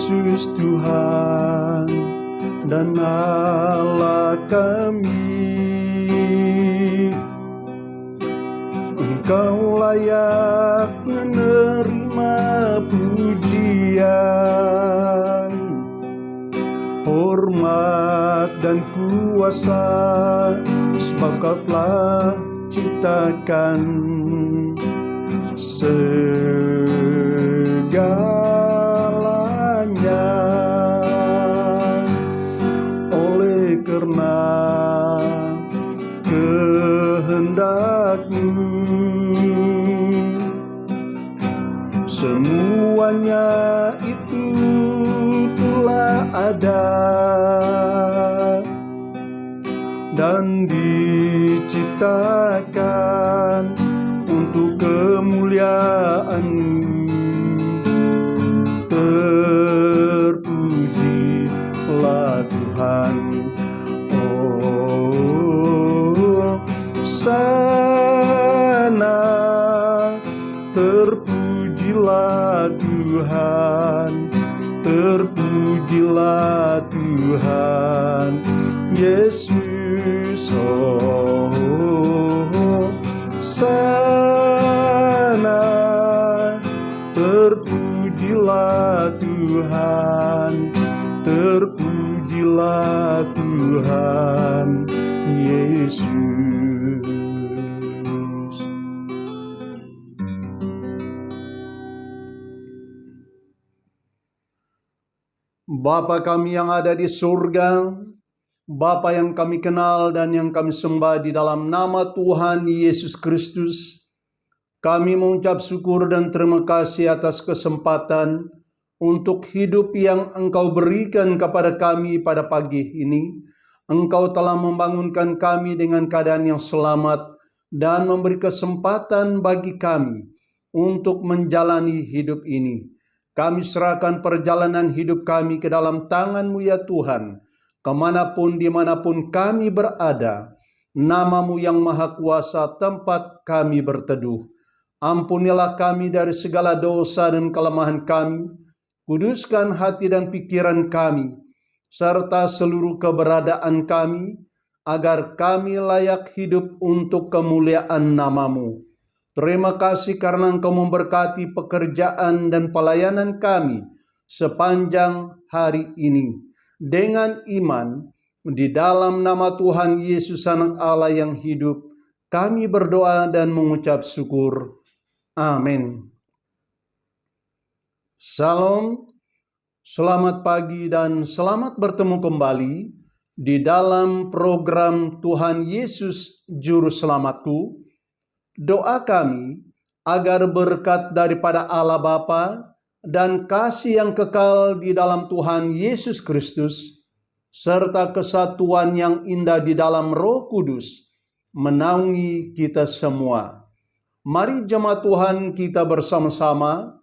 Yesus Tuhan dan Allah kami. Engkau layak menerima pujian, hormat dan kuasa, sebab Kau telah ciptakan segalanya. Oleh karena kehendak-Mu, semuanya itu telah ada dan diciptakan untuk kemuliaan-Mu. Terpujilah Tuhan. Oh, sana terpujilah Tuhan, terpujilah Tuhan Yesus. Oh, sana terpujilah Tuhan, terpujilah Tuhan Yesus. Bapa kami yang ada di surga, Bapa yang kami kenal dan yang kami sembah di dalam nama Tuhan Yesus Kristus, kami mengucap syukur dan terima kasih atas kesempatan untuk hidup yang Engkau berikan kepada kami pada pagi ini. Engkau telah membangunkan kami dengan keadaan yang selamat dan memberi kesempatan bagi kami untuk menjalani hidup ini. Kami serahkan perjalanan hidup kami ke dalam tangan-Mu ya Tuhan. Kemanapun dimanapun kami berada, nama-Mu yang maha kuasa tempat kami berteduh. Ampunilah kami dari segala dosa dan kelemahan kami. Kuduskan hati dan pikiran kami, serta seluruh keberadaan kami, agar kami layak hidup untuk kemuliaan nama-Mu. Terima kasih karena Engkau memberkati pekerjaan dan pelayanan kami sepanjang hari ini. Dengan iman di dalam nama Tuhan Yesus Anak Allah yang hidup, kami berdoa dan mengucap syukur. Amin. Salam, selamat pagi dan selamat bertemu kembali di dalam program Tuhan Yesus Juru Selamatku. Doa kami agar berkat daripada Allah Bapa dan kasih yang kekal di dalam Tuhan Yesus Kristus, serta kesatuan yang indah di dalam Roh Kudus, menaungi kita semua. Mari jemaat Tuhan kita bersama-sama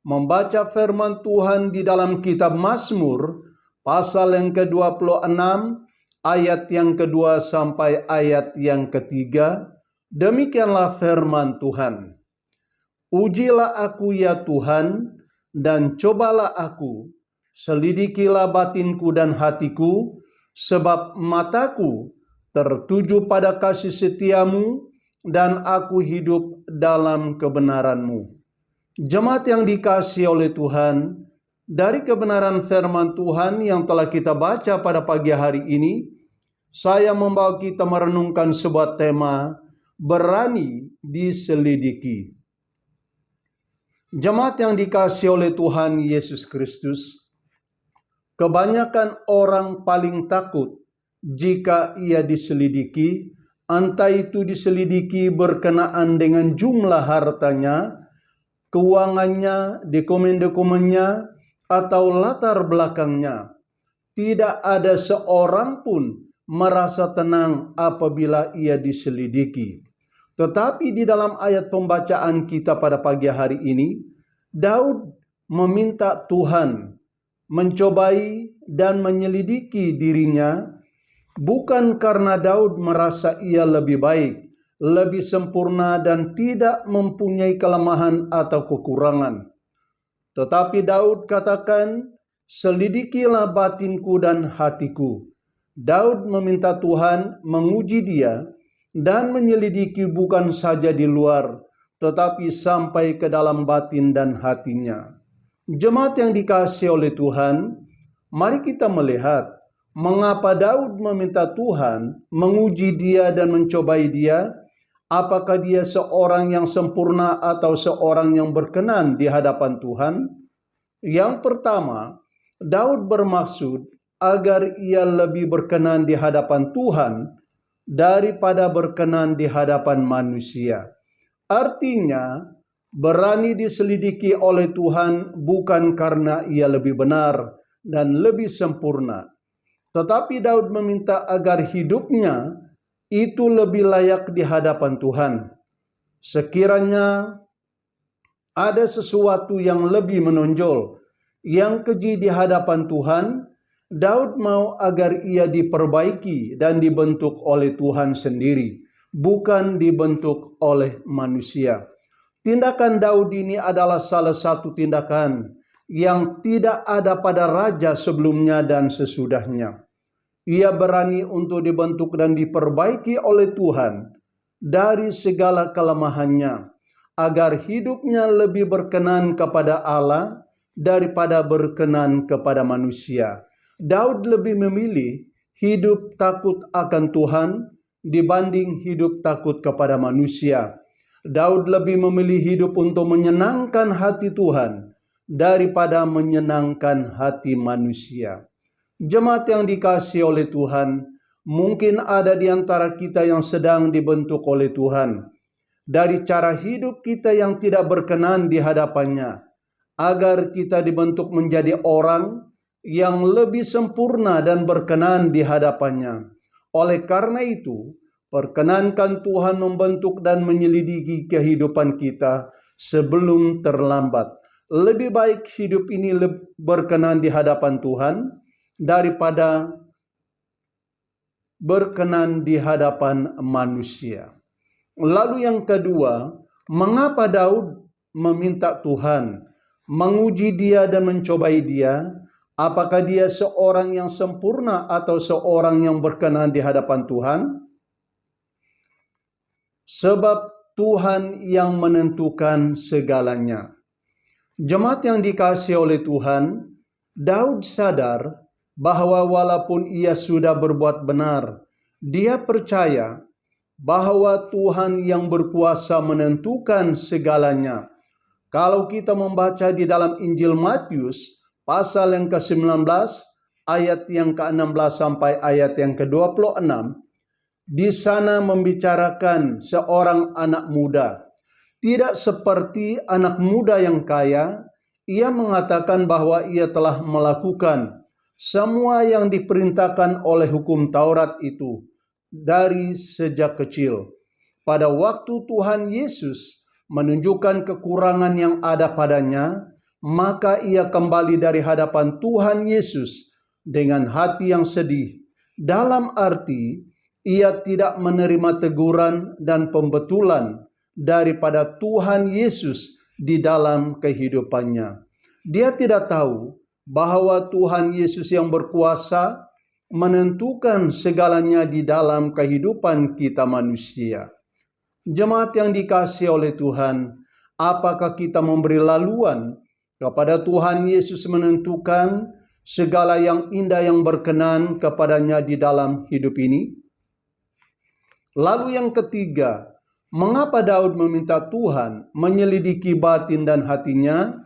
membaca firman Tuhan di dalam kitab Mazmur, pasal yang ke-26, ayat yang kedua sampai ayat yang ketiga. Demikianlah firman Tuhan. Ujilah aku ya Tuhan, dan cobalah aku, selidikilah batinku dan hatiku, sebab mataku tertuju pada kasih setia-Mu, dan aku hidup dalam kebenaran-Mu. Jemaat yang dikasihi oleh Tuhan, dari kebenaran firman Tuhan yang telah kita baca pada pagi hari ini, saya membawa kita merenungkan sebuah tema, berani diselidiki. Jemaat yang dikasihi oleh Tuhan Yesus Kristus, kebanyakan orang paling takut jika ia diselidiki, entah itu diselidiki berkenaan dengan jumlah hartanya, keuangannya, dokumen-dokumennya, atau latar belakangnya. Tidak ada seorang pun merasa tenang apabila ia diselidiki. Tetapi di dalam ayat pembacaan kita pada pagi hari ini, Daud meminta Tuhan mencobai dan menyelidiki dirinya, bukan karena Daud merasa ia lebih baik, lebih sempurna dan tidak mempunyai kelemahan atau kekurangan. Tetapi Daud katakan, selidikilah batinku dan hatiku. Daud meminta Tuhan menguji dia dan menyelidiki bukan saja di luar, tetapi sampai ke dalam batin dan hatinya. Jemaat yang dikasihi oleh Tuhan, mari kita melihat mengapa Daud meminta Tuhan menguji dia dan mencobai dia. Apakah dia seorang yang sempurna atau seorang yang berkenan di hadapan Tuhan? Yang pertama, Daud bermaksud agar ia lebih berkenan di hadapan Tuhan daripada berkenan di hadapan manusia. Artinya, berani diselidiki oleh Tuhan bukan karena ia lebih benar dan lebih sempurna, tetapi Daud meminta agar hidupnya itu lebih layak di hadapan Tuhan. Sekiranya ada sesuatu yang lebih menonjol, yang keji di hadapan Tuhan, Daud mau agar ia diperbaiki dan dibentuk oleh Tuhan sendiri, bukan dibentuk oleh manusia. Tindakan Daud ini adalah salah satu tindakan yang tidak ada pada raja sebelumnya dan sesudahnya. Ia berani untuk dibentuk dan diperbaiki oleh Tuhan dari segala kelemahannya, agar hidupnya lebih berkenan kepada Allah daripada berkenan kepada manusia. Daud lebih memilih hidup takut akan Tuhan dibanding hidup takut kepada manusia. Daud lebih memilih hidup untuk menyenangkan hati Tuhan daripada menyenangkan hati manusia. Jemaat yang dikasihi oleh Tuhan, mungkin ada di antara kita yang sedang dibentuk oleh Tuhan dari cara hidup kita yang tidak berkenan di hadapannya, agar kita dibentuk menjadi orang yang lebih sempurna dan berkenan di hadapannya. Oleh karena itu, perkenankan Tuhan membentuk dan menyelidiki kehidupan kita sebelum terlambat. Lebih baik hidup ini berkenan di hadapan Tuhan daripada berkenan di hadapan manusia. Lalu yang kedua, mengapa Daud meminta Tuhan menguji dia dan mencobai dia? Apakah dia seorang yang sempurna atau seorang yang berkenan di hadapan Tuhan? Sebab Tuhan yang menentukan segalanya. Jemaat yang dikasihi oleh Tuhan, Daud sadar bahwa walaupun ia sudah berbuat benar, dia percaya bahwa Tuhan yang berkuasa menentukan segalanya. Kalau kita membaca di dalam Injil Matius, pasal yang ke-19, ayat yang ke-16 sampai ayat yang ke-26, di sana membicarakan seorang anak muda. Tidak seperti anak muda yang kaya, ia mengatakan bahwa ia telah melakukan semua yang diperintahkan oleh hukum Taurat itu dari sejak kecil. Pada waktu Tuhan Yesus menunjukkan kekurangan yang ada padanya, maka ia kembali dari hadapan Tuhan Yesus dengan hati yang sedih. Dalam arti, ia tidak menerima teguran dan pembetulan daripada Tuhan Yesus di dalam kehidupannya. Dia tidak tahu bahwa Tuhan Yesus yang berkuasa menentukan segalanya di dalam kehidupan kita manusia. Jemaat yang dikasihi oleh Tuhan, apakah kita memberi laluan kepada Tuhan Yesus menentukan segala yang indah yang berkenan kepadanya di dalam hidup ini? Lalu yang ketiga, mengapa Daud meminta Tuhan menyelidiki batin dan hatinya?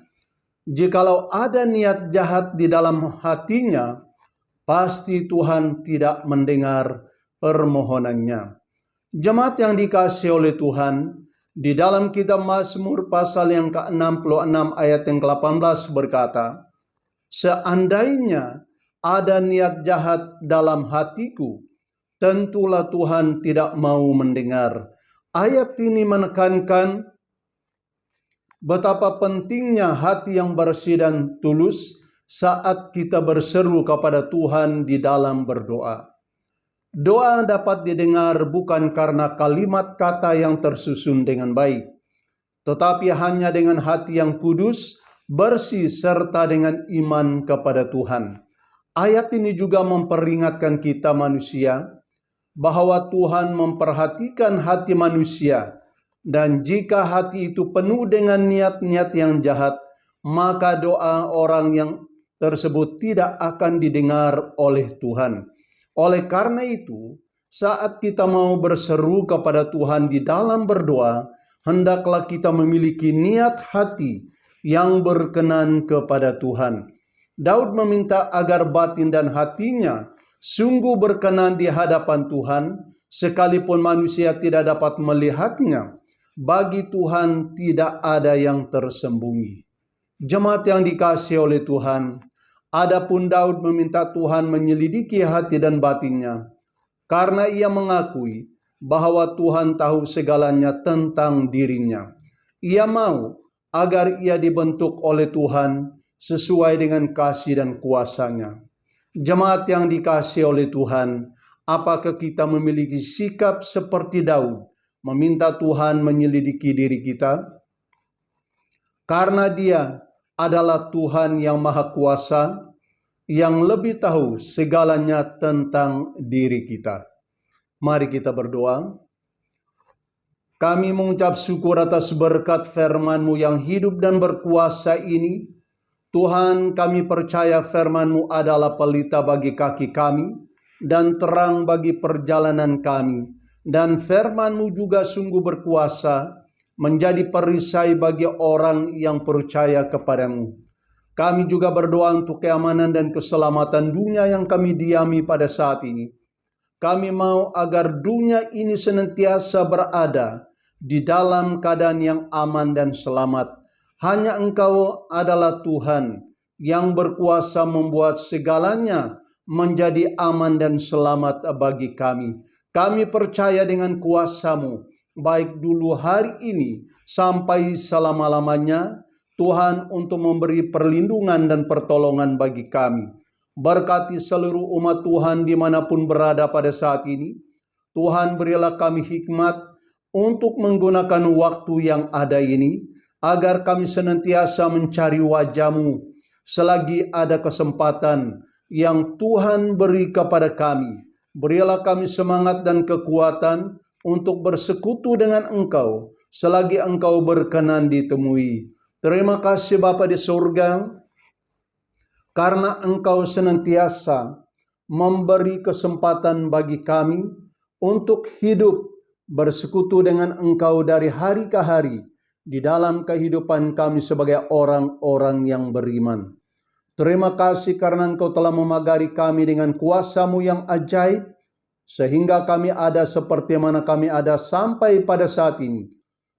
Jikalau ada niat jahat di dalam hatinya, pasti Tuhan tidak mendengar permohonannya. Jemaat yang dikasihi oleh Tuhan, di dalam kitab Mazmur pasal yang ke-66 ayat yang ke-18 berkata, "Seandainya ada niat jahat dalam hatiku, tentulah Tuhan tidak mau mendengar." Ayat ini menekankan betapa pentingnya hati yang bersih dan tulus saat kita berseru kepada Tuhan di dalam berdoa. Doa dapat didengar bukan karena kalimat kata yang tersusun dengan baik, tetapi hanya dengan hati yang kudus bersih serta dengan iman kepada Tuhan. Ayat ini juga memperingatkan kita manusia bahwa Tuhan memperhatikan hati manusia, dan jika hati itu penuh dengan niat-niat yang jahat, maka doa orang yang tersebut tidak akan didengar oleh Tuhan. Oleh karena itu, saat kita mau berseru kepada Tuhan di dalam berdoa, hendaklah kita memiliki niat hati yang berkenan kepada Tuhan. Daud meminta agar batin dan hatinya sungguh berkenan di hadapan Tuhan, sekalipun manusia tidak dapat melihatnya. Bagi Tuhan tidak ada yang tersembunyi. Jemaat yang dikasihi oleh Tuhan, adapun Daud meminta Tuhan menyelidiki hati dan batinnya, karena ia mengakui bahwa Tuhan tahu segalanya tentang dirinya. Ia mau agar ia dibentuk oleh Tuhan sesuai dengan kasih dan kuasa-Nya. Jemaat yang dikasihi oleh Tuhan, apakah kita memiliki sikap seperti Daud, meminta Tuhan menyelidiki diri kita? Karena Dia adalah Tuhan yang Maha Kuasa, yang lebih tahu segalanya tentang diri kita. Mari kita berdoa. Kami mengucap syukur atas berkat firman-Mu yang hidup dan berkuasa ini. Tuhan, kami percaya firman-Mu adalah pelita bagi kaki kami dan terang bagi perjalanan kami. Dan firman-Mu juga sungguh berkuasa menjadi perisai bagi orang yang percaya kepada-Mu. Kami juga berdoa untuk keamanan dan keselamatan dunia yang kami diami pada saat ini. Kami mau agar dunia ini senantiasa berada di dalam keadaan yang aman dan selamat. Hanya Engkau adalah Tuhan yang berkuasa membuat segalanya menjadi aman dan selamat bagi kami. Kami percaya dengan kuasa-Mu, baik dulu hari ini sampai selama-lamanya, Tuhan, untuk memberi perlindungan dan pertolongan bagi kami. Berkati seluruh umat Tuhan dimanapun berada pada saat ini. Tuhan, berilah kami hikmat untuk menggunakan waktu yang ada ini, agar kami senantiasa mencari wajah-Mu selagi ada kesempatan yang Tuhan beri kepada kami. Berilah kami semangat dan kekuatan untuk bersekutu dengan Engkau selagi Engkau berkenan ditemui. Terima kasih Bapa di surga, karena Engkau senantiasa memberi kesempatan bagi kami untuk hidup bersekutu dengan Engkau dari hari ke hari di dalam kehidupan kami sebagai orang-orang yang beriman. Terima kasih karena Engkau telah memagari kami dengan kuasa-Mu yang ajaib, sehingga kami ada seperti mana kami ada sampai pada saat ini.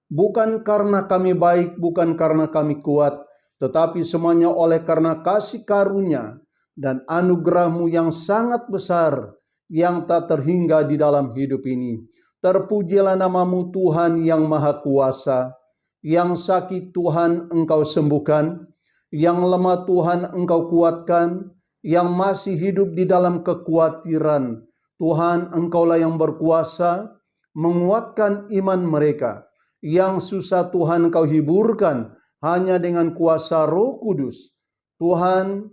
Bukan karena kami baik, bukan karena kami kuat, tetapi semuanya oleh karena kasih karunia dan anugerah-Mu yang sangat besar, yang tak terhingga di dalam hidup ini. Terpujilah nama-Mu Tuhan yang Maha Kuasa. Yang sakit Tuhan Engkau sembuhkan, yang lemah Tuhan Engkau kuatkan, yang masih hidup di dalam kekhawatiran, Tuhan Engkaulah yang berkuasa menguatkan iman mereka. Yang susah Tuhan Engkau hiburkan hanya dengan kuasa Roh Kudus. Tuhan,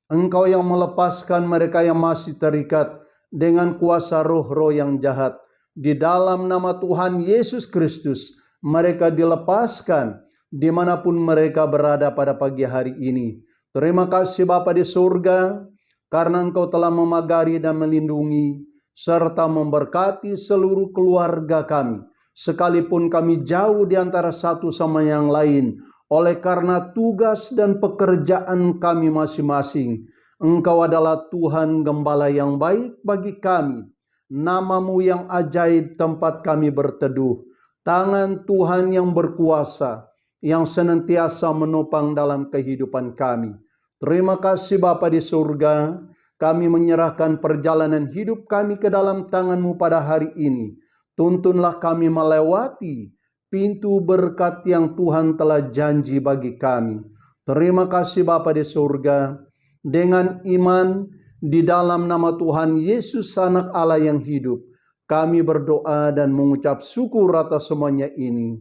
Engkau yang melepaskan mereka yang masih terikat dengan kuasa roh-roh yang jahat. Di dalam nama Tuhan Yesus Kristus, mereka dilepaskan dimanapun mereka berada pada pagi hari ini. Terima kasih Bapa di surga, karena Engkau telah memagari dan melindungi, serta memberkati seluruh keluarga kami, sekalipun kami jauh di antara satu sama yang lain, oleh karena tugas dan pekerjaan kami masing-masing. Engkau adalah Tuhan Gembala yang baik bagi kami. Nama-Mu yang ajaib tempat kami berteduh. Tangan Tuhan yang berkuasa, yang senantiasa menopang dalam kehidupan kami. Terima kasih Bapa di surga, kami menyerahkan perjalanan hidup kami ke dalam tangan-Mu pada hari ini. Tuntunlah kami melewati pintu berkat yang Tuhan telah janji bagi kami. Terima kasih Bapa di surga, dengan iman di dalam nama Tuhan Yesus Anak Allah yang hidup, kami berdoa dan mengucap syukur atas semuanya ini.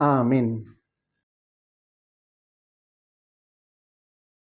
Amin.